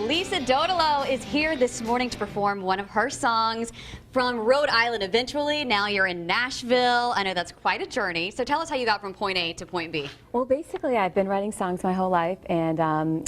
Lisa Dotolo is here this morning to perform one of her songs from Rhode Island eventually. Now you're in Nashville. I know that's quite a journey. So tell us how you got from point A to point B. Well, basically, I've been writing songs my whole life, and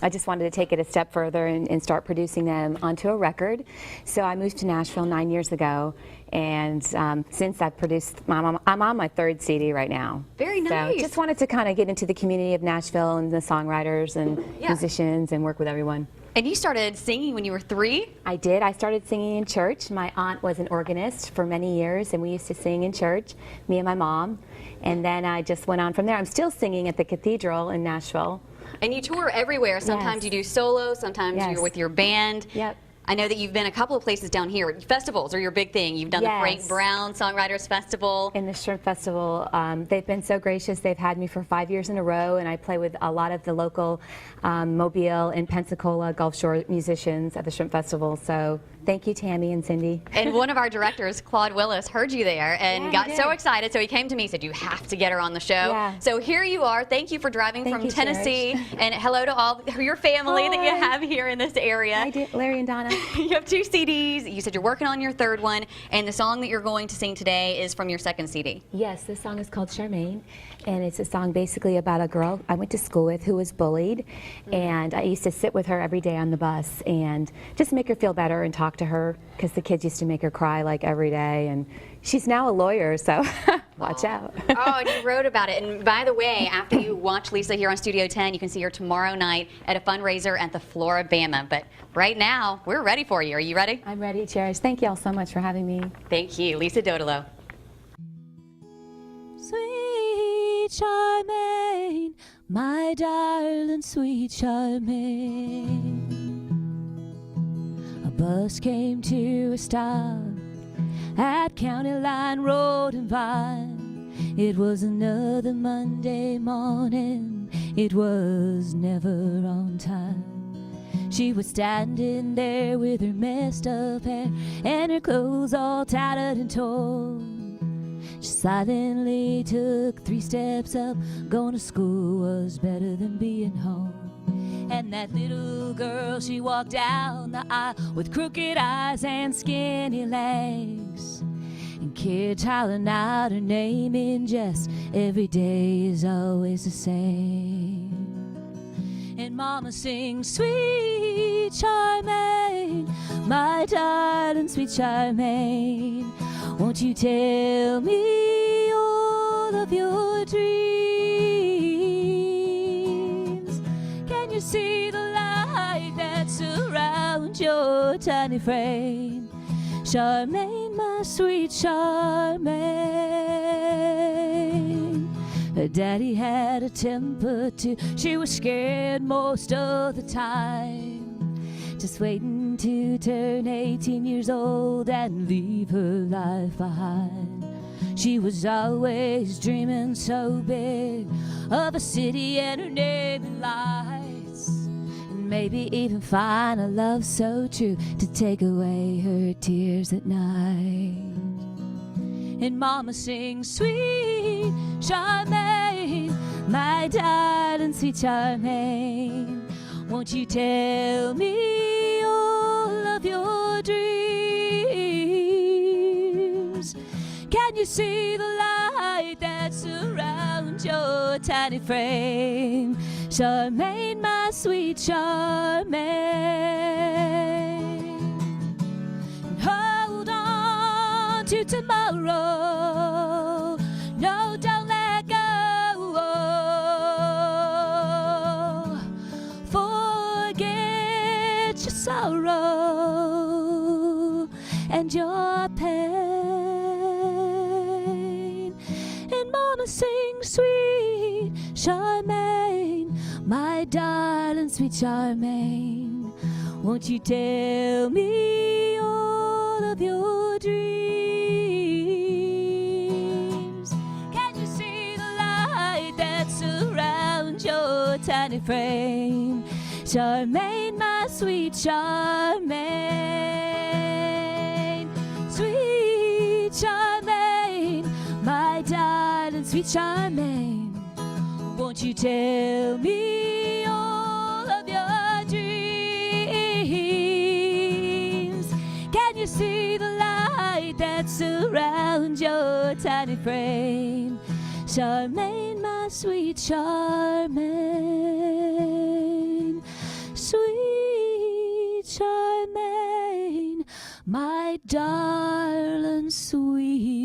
I just wanted to take it a step further and start producing them onto a record. So I moved to Nashville 9 years ago, and since I've produced, I'm on my third CD right now. Very nice. So just wanted to kind of get into the community of Nashville and the songwriters and musicians and work with everyone. And you started singing when you were 3? I did. I started singing in church. My aunt was an organist for many years, and we used to sing in church, me and my mom. And then I just went on from there. I'm still singing at the cathedral in Nashville. And you tour everywhere. Sometimes you do solo, sometimes you're with your band. Yep. I know that you've been a couple of places down here. Festivals are your big thing. You've done the Frank Brown Songwriters Festival. In the Shrimp Festival. They've been so gracious. They've had me for 5 years in a row, and I play with a lot of the local Mobile and Pensacola Gulf Shore musicians at the Shrimp Festival. So thank you, Tammy and Cindy. And one of our directors, Claude Willis, heard you there and got so excited. So he came to me and said, you have to get her on the show. Yeah. So here you are. Thank you for driving from Tennessee. And hello to all your family that you have here in this area. Hi, Larry and Donna. You have 2 CDs. You said you're working on your 3rd one. And the song that you're going to sing today is from your 2nd CD. Yes, this song is called Charmaine. And it's a song basically about a girl I went to school with who was bullied. And I used to sit with her every day on the bus and just make her feel better and talk to her, because the kids used to make her cry like every day. And she's now a lawyer, so watch out. Oh, and you wrote about it. And by the way, after you watch Lisa here on Studio 10, you can see her tomorrow night at a fundraiser at the Floribama. But right now, we're ready for you. Are you ready? I'm ready, Cherish. Thank you all so much for having me. Thank you. Lisa Dotolo. Sweet Charmaine, my darling sweet Charmaine. A bus came to a stop at County Line Road and Vine. It was another Monday morning. It was never on time. She was standing there with her messed up hair and her clothes all tattered and torn. She silently took 3 steps up. Going to school was better than being home. And that little girl, she walked down the aisle with crooked eyes and skinny legs, and kids hollering out her name in jest. Every day is always the same. And Mama sings, sweet Charmaine, my darling sweet Charmaine, won't you tell me all of your dreams? Can you see the light that surrounds your tiny frame? Charmaine, my sweet Charmaine. Her daddy had a temper too. She was scared most of the time, just waiting to turn 18 years old and leave her life behind. She was always dreaming so big of a city and her name in lights, and maybe even find a love so true to take away her tears at night. And Mama sings, sweet Charmaine, my darling sweet Charmaine, won't you tell me all of your dreams? Can you see the light that surrounds your tiny frame? Charmaine, my sweet Charmaine. And hold on to tomorrow. No, don't let go. Forget your sorrow and your pain. And Mama sings, sweet Charmaine, my darling sweet Charmaine, won't you tell me all of your dreams? Can you see the light that surrounds your tiny frame? Charmaine, my sweet Charmaine, sweet Charmaine, my darling sweet Charmaine, won't you tell me all of your dreams? your tiny frame. Charmaine, my sweet Charmaine, sweet Charmaine, my darling sweet